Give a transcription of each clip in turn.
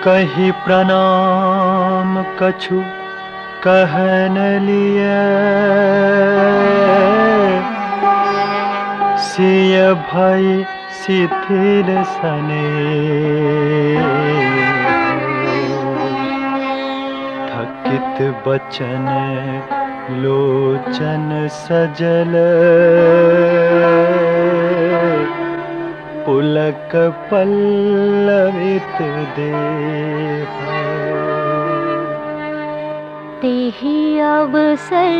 कही प्रणाम कछु कहन लिए, सिय भई शिथिल सने। थकित बचन लोचन सजल, पुलक पल्लवित देह। तेहि अवसर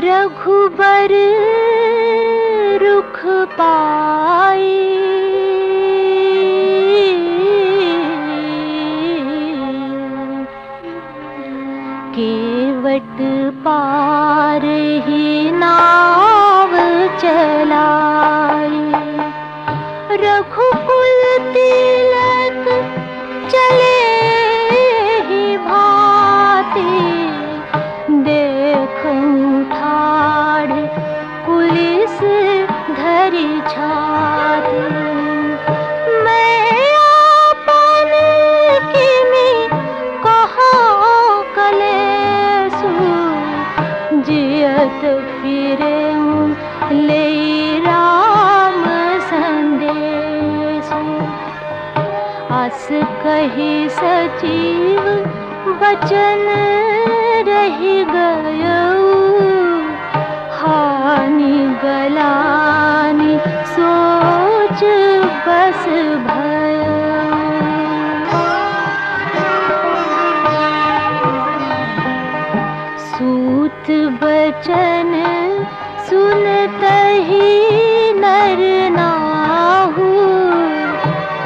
रघुबर रुख पाई, केवट पार ही नाव चलाई। रघुकुल तिलक चले ही भांति, देखूं ठाढ़ पुलिस धरि छाती। मैं आपन किमी कहाँ कलेसु, जियत फिरें ले राम संदेशु। आस कही सचिव वचन रहि गयऊ, हानि गलानि सोच बस भयऊ। सूत बचन सुनतहि नर नाहु,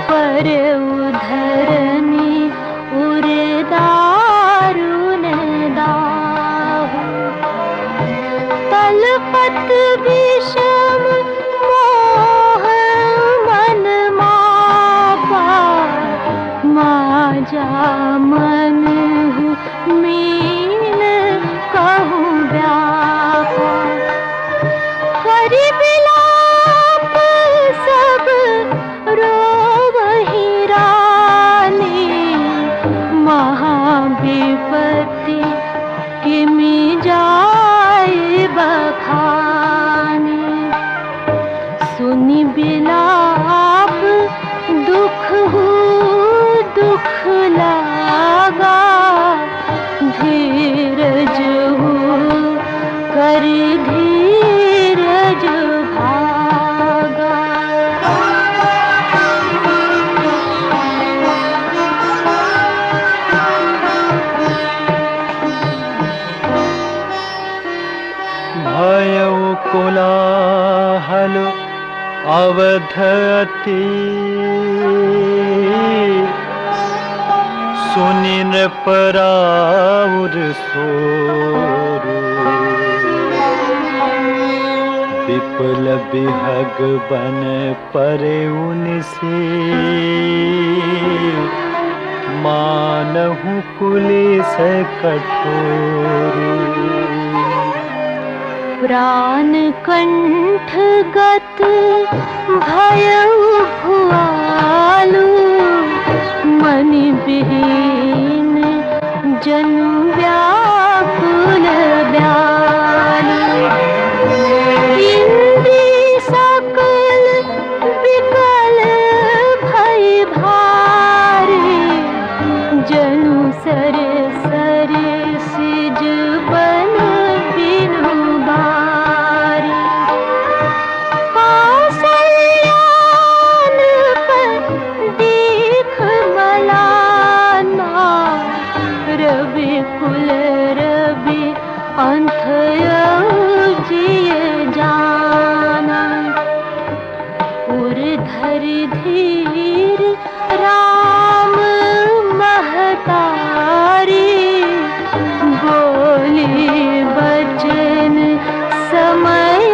पर उधरनी उरदारुन दाहु। तलपत विषम मोह मन मापा, माजा मन मीन कहूँ व्यापा। करि बिलाप सब रोवहि रानी, महाविपत्ति किमि जाय बखानी। सुनि बिलाप दुख दुख लागा, धीरज कर धीरज भागा। भयउ कोलाहल अवध अति, सुनि नृपराउर सोरु। विपुल बिहग बन परेउ निसी, मानहु पुलिस कठोरु। प्राण कंठ गत भयउ भुआलु, मनि विहीन जनु व्याकुल ब्यालु। इंद्री सकल विकल भय भारी, जनु सरे सरे सिज बन बिनु बारी। कौशल्यान पर देख मलाना, रवि कुल रवि अंथयउ जिय जाना। उर धरि धीर राम महतारी, बोली बचन समय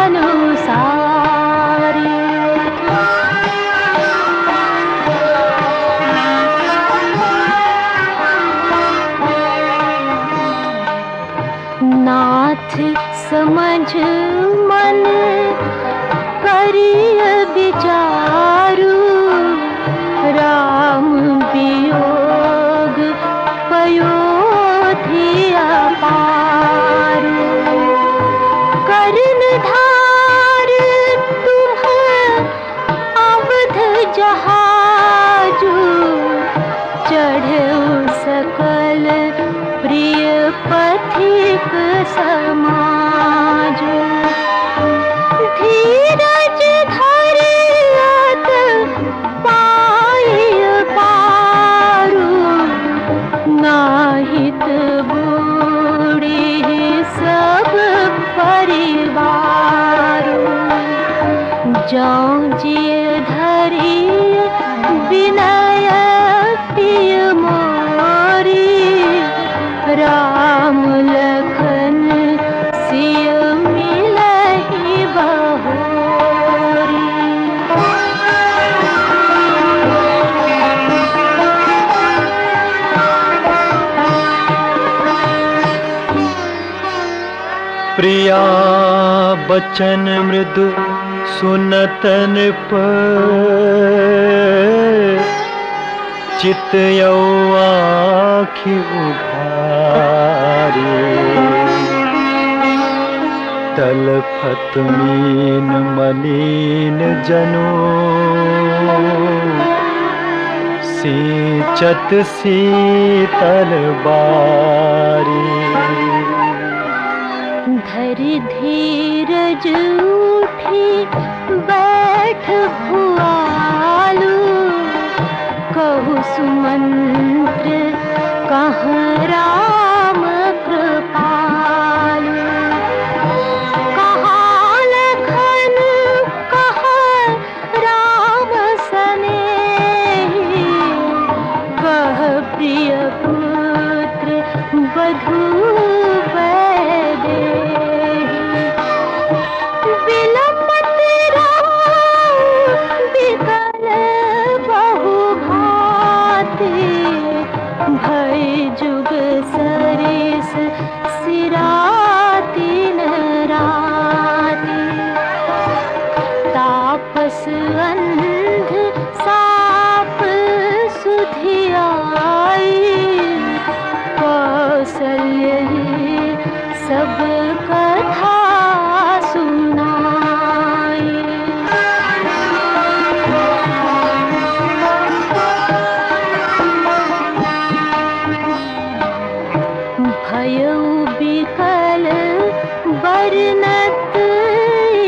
अनुसारी। नाथ समझ मन करिय विचार, जाऊं जिय धरी विनय पिय मोरी, राम लखन सिय मिलहि बहोरी। प्रिया बचन मृदु सुनतन पर, चित यौ आँखि उघारी। तलफत मीन मलिन जनु, सींचत शीतल बारी। धरि धीरज उठी बैठ भुआलु, कहु सुमंत्र कहाँ राम कृपालु। कहाँ लखन कहाँ राम सनेही, कह प्रिय पुत्र वधू भय जुग सरिस सिराती नराती। तापस अंध साप सुधियाई, कौशल्य सब कथा सुनाई। भयउ बिकल बरनत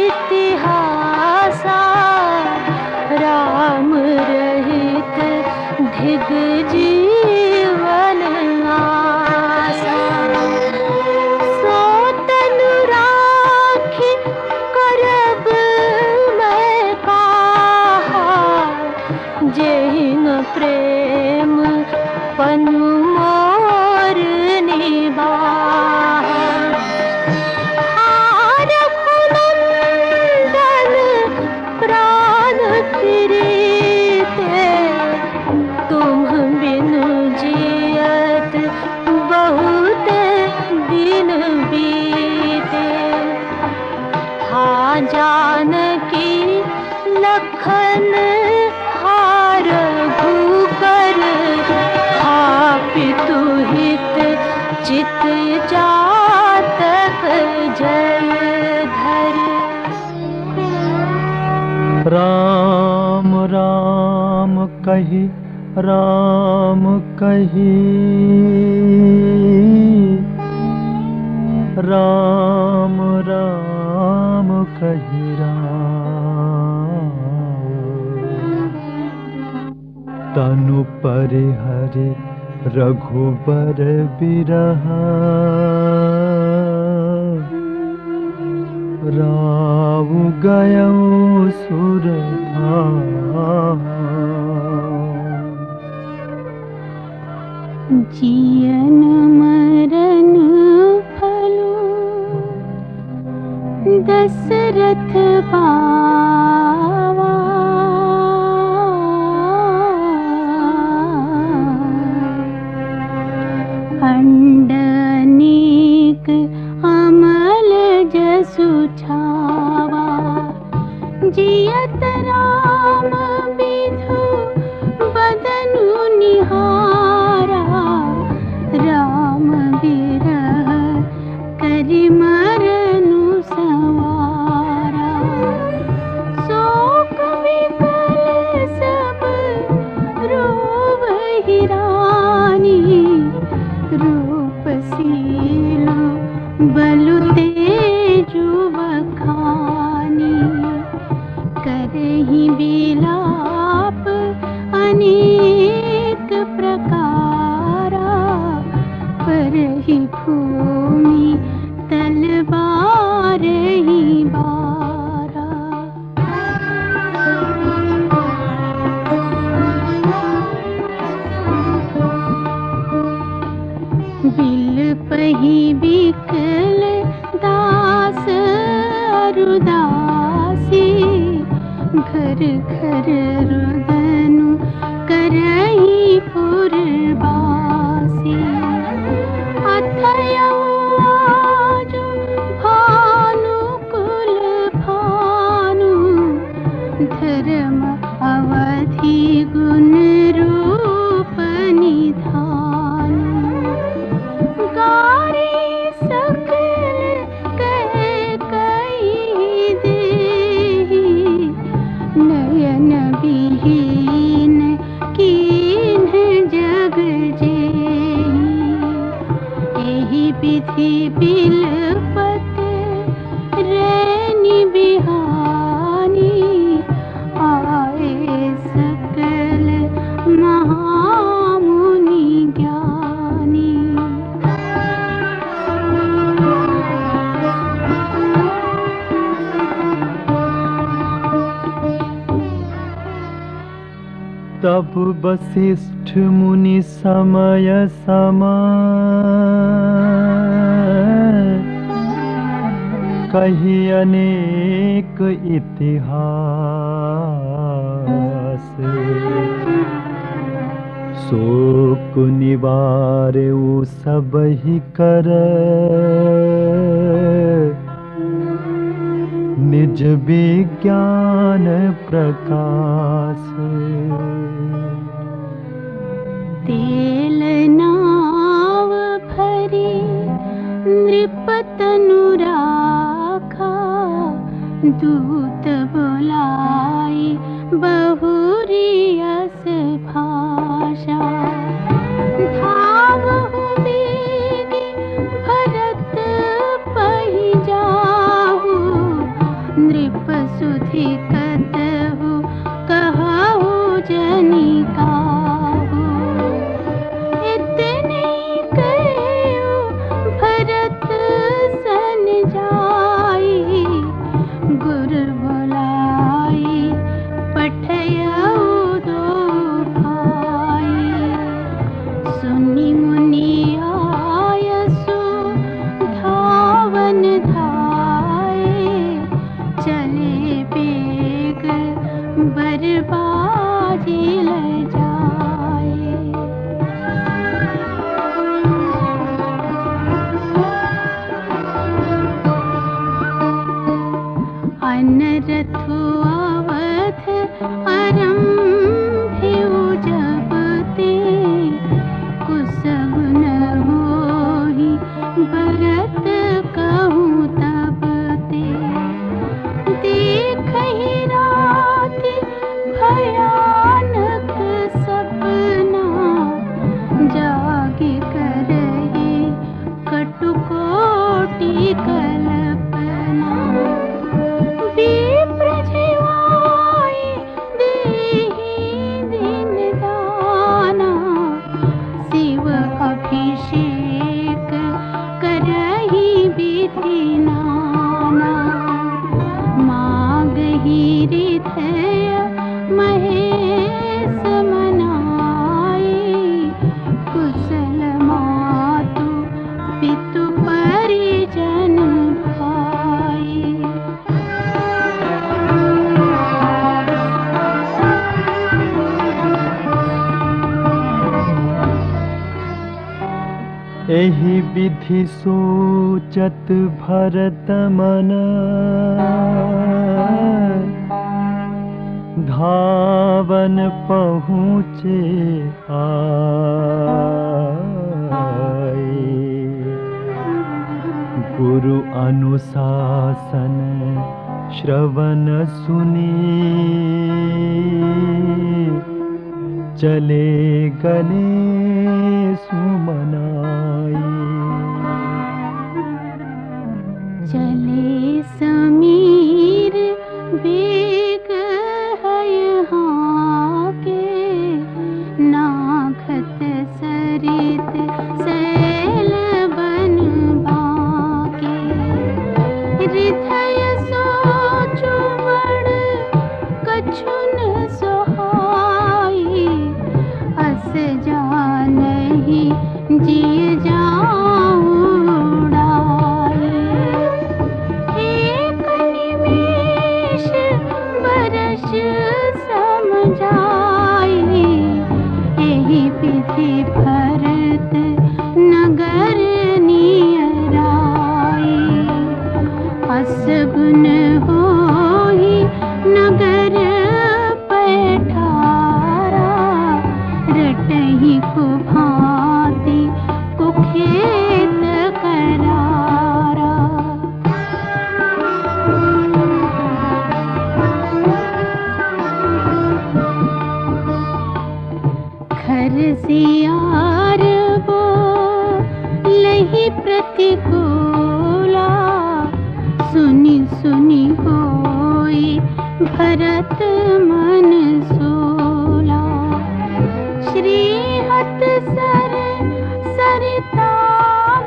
इतिहासा, राम रहित धिग जीवन आसा। सो तनु राखी करब मैं काहा, जेहि न प्रेम पनु मोर निबाहा। रघुनंदन प्राण प्रीते, तुम बिनु जियत बहुत दिन बीते। हाँ जानकी लखन हार भूकर, पितु हित चित जातक जल धर। राम राम कहि राम कहि, राम राम कहि राम। तनु परिहरि रघुबर बिरहा, राउ गयौ सुरधाम। जियन मरन फलो दशरथ पावा, अंडनीक अमल जसु छावा। जियत राम विधु बदनु निहारा, राम बिरह करि मरनु सवारा। शोक विकल सब रोवहि रानी, रूपशीलु बलु तेजु बखानी। करहि बिला घर घर रुदनु करही पुरवासी अथयो आजो भानु कुल भानु धर्म अवधि गुण रूप निधान गारी सकल कह कई देहि नयन विहीन कीन्ह जग जेहि एहि विधि बिलपत रैनी बिहानी आए सकल महामुनि ज्ञानी तब वशिष्ठ मुनि समय समय कही अनेक इतिहास शोक निवारे सब ही कर निज विज्ञान प्रकाश तेल नाव भरी नृपतनु राखा दूत बुलाई बहुरी अस भाषा धावहु वेगी भरत पहि जाहु नृप सुधि कतहु कहु जनि काहु इतने कहो भरत सन जाई गुरु बुलाई पठयउ दो भाई सुनि मुनि आयसु धावन धाये चले बेग बरबाजी ल जाए अनरथु अवध आरंभ्यो जब ते कुसगुन होहि भरत कहूँ तब ते देखहि राति भयानक सपना जागे करहि कटुकोटि कल्पना विप्र जिवाई देहि दिन दाना शिव अभिषेक करहि विधि नाना मागहि हृदय महेश मनाई कुशल मातु पितु परिजन भाई एहि विधि सोचत भरत मन धावन पहुँचे आए गुरु अनुशासन श्रवण सुनी चले गले सुमनाई चले समीर बेग है यहाँ के नाखत सरित सैल बन बाके हृदय सोचु बड़ कछुन सोहाई अस जानहि जिय जान वर्ष समझाई, एहि विधि भरत नगर नियराई। असगुन होई नगर पैठारा, रटहि को भांति कुखेत करारा। घर सियार वो लही प्रतिकूला, सुनी सुनी होई भरत मन सोला। श्रीहत सर सरिता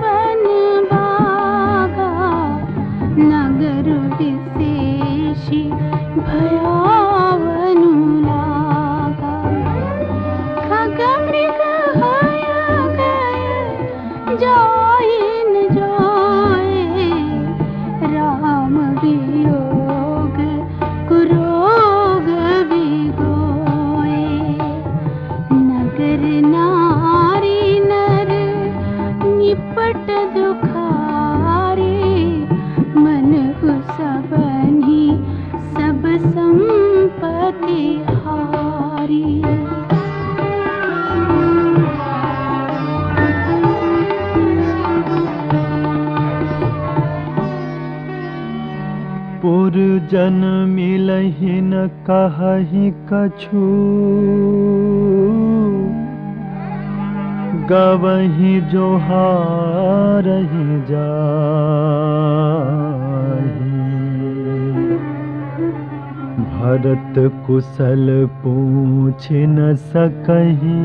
वन बागा, नगर विशेषी भयावनु लागा। खग मृग हय गय जाय न जाय, राम वियोग कुरोग विगोए। नगर नारी नर निपट दुखारे, मन सबनी सब संपत्ति हारी। पुरजन मिलहि न कहहि कछु, गवहि जोहारहि जाहि। भरत कुशल पूछ न सकहि,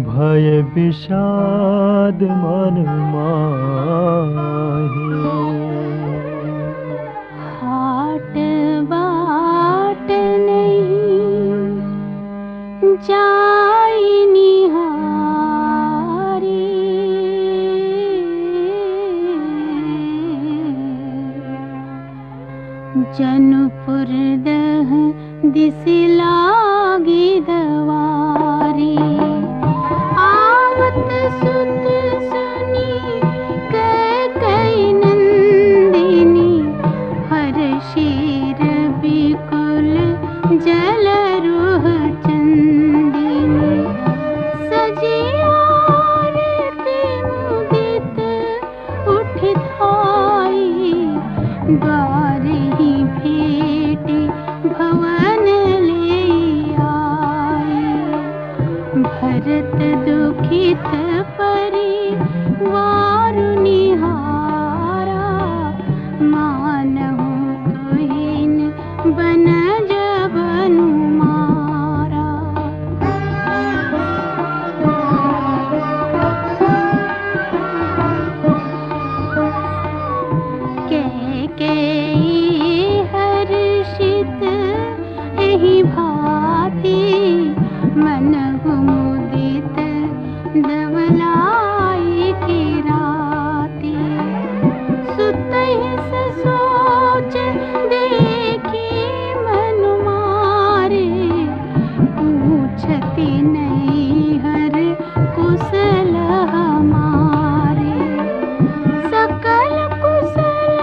भय विषाद मन माहि। हाट बाट नहीं जाई निहारी, जनपुर दह दिस लागी दवारी। आवत सुत सुनी कैकेयी नंदिनी, हर शीर बिकुल जल रुह चंदिनी। सजी आरती मुदित उठ धाई, द्वार ही भेटी भवन ले आई। भरत दुखित परिवार निहारा, मानहु तुहिन बनज बनु मारा। कैकेयी हर्षित एहि भांति, मनहु मुदित दवलाई की राती। सुतहि ससोच देखी मनु मारे, पूछति नहीं हर कुशल हमारे। सकल कुशल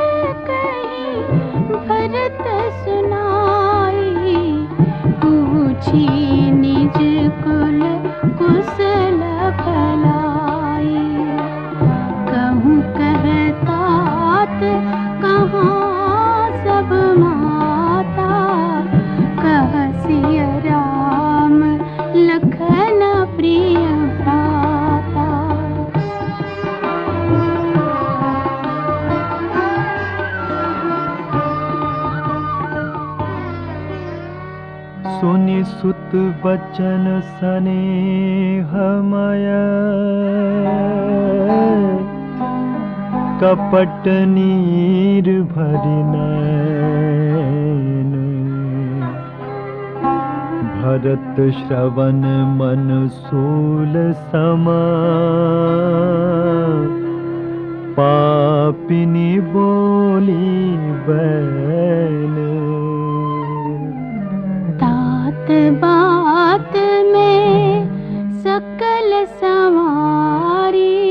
कही भरत सुनाई, पूछी निज कुल कुशल भलाई। कहूँ कहतात कहाँ सब माता, कह सिय राम लखन प्रिय भ्राता। सुनि सुत बचन स्नेहमय, कपट नीर भरि नयन। भरत श्रवण मन सूल सम, पापिनी बोली बैन। तात बात में सकल संवारी,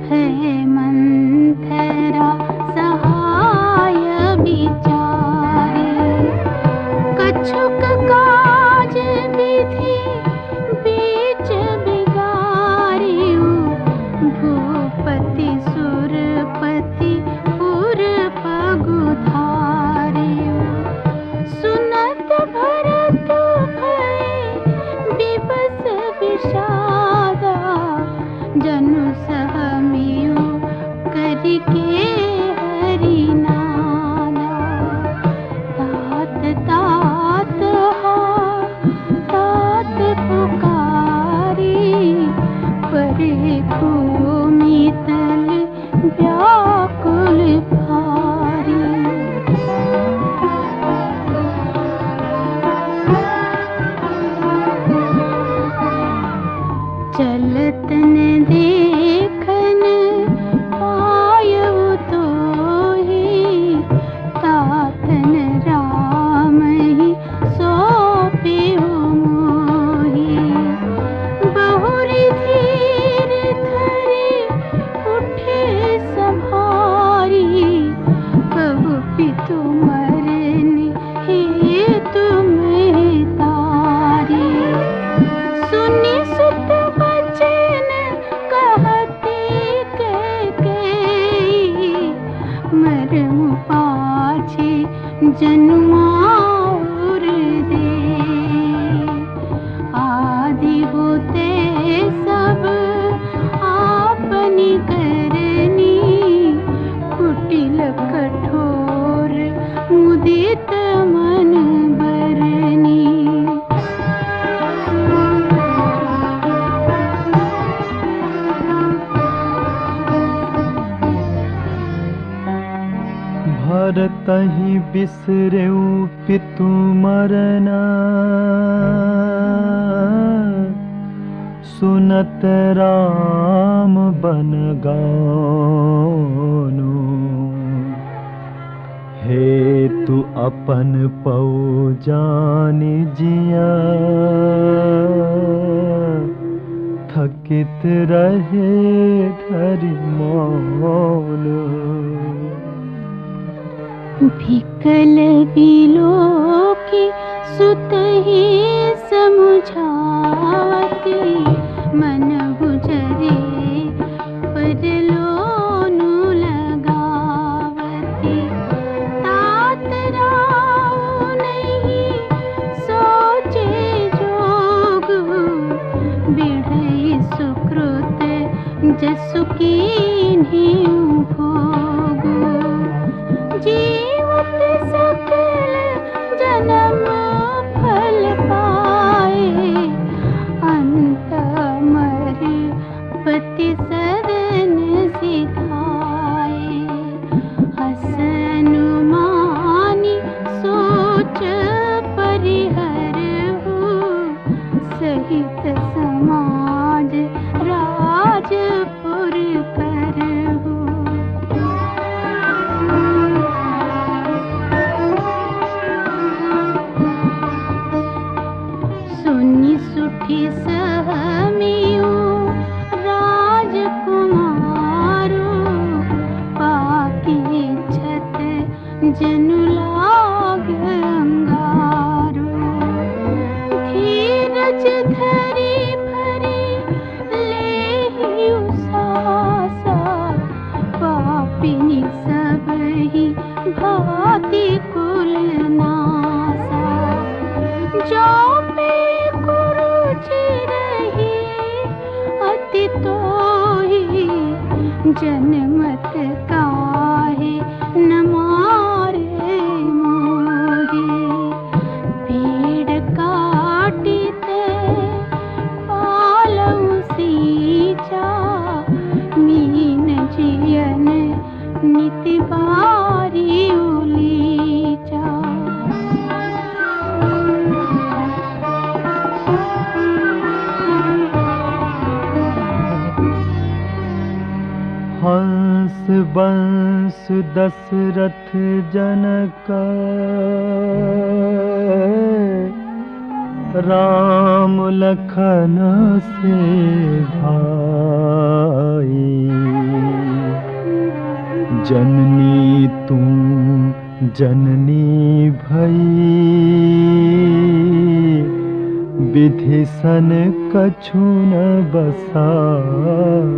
भय मंथरा सहाय विचारी। कछुक काज विधि बीच बिगारी, भूपति सुरपति पुर पगुधारी। सुनत भरत भय विवश विषादा, जनु सहमियो करिके हरि नादा। तात तात हा तात पुकारी, परे भूमि तल व्याकुल भारी। चलत न देखन पायउ तोहि, तातन राम ही सौंपिहु मोहि। बहुरि धीर धरि उठे संभारी, कहु पितु मरनि हेतु मैं तारी। सुनि सुत बचन कहते कैकेयी, मरमु पाछे जनु और देई। आदि होते सब आपनी करनी, कुटिल कठोर मुदित मन बरनी। भरतहि बिसरेउ पितु मरना, सुनत राम बन गानु। हेतु अपन पौ जानि जिया, थकित रहे धरि मौन। भिकल बिलोकी सुतहि समुझावती, मन गुजरे परलोनु लगावती। तात राउ नहीं सोचे जोग, बिढ़ई सुकृत जसु कीन्हि भोग। जीवत सकल जन्म फल पाए, अंत अमर पति सदन सिधाए। हसनु मानि सोच परिहरहु, सहित समाज राजपुर करहु। सुनि सुठी सहमियो राजकुमारो, पाकी छत जनु लाग अंगारो। धीरज धरि भरि लेहिउ सासा, पापिनी सबहि भांति कुल नासा। जो पे कुरुचि रही अति तोहि, जनमत काहे न मारे मोहि। दशरथ जनक राम लखन से भाई। जननी तू जननी भई विधिसन कछु न बसाई।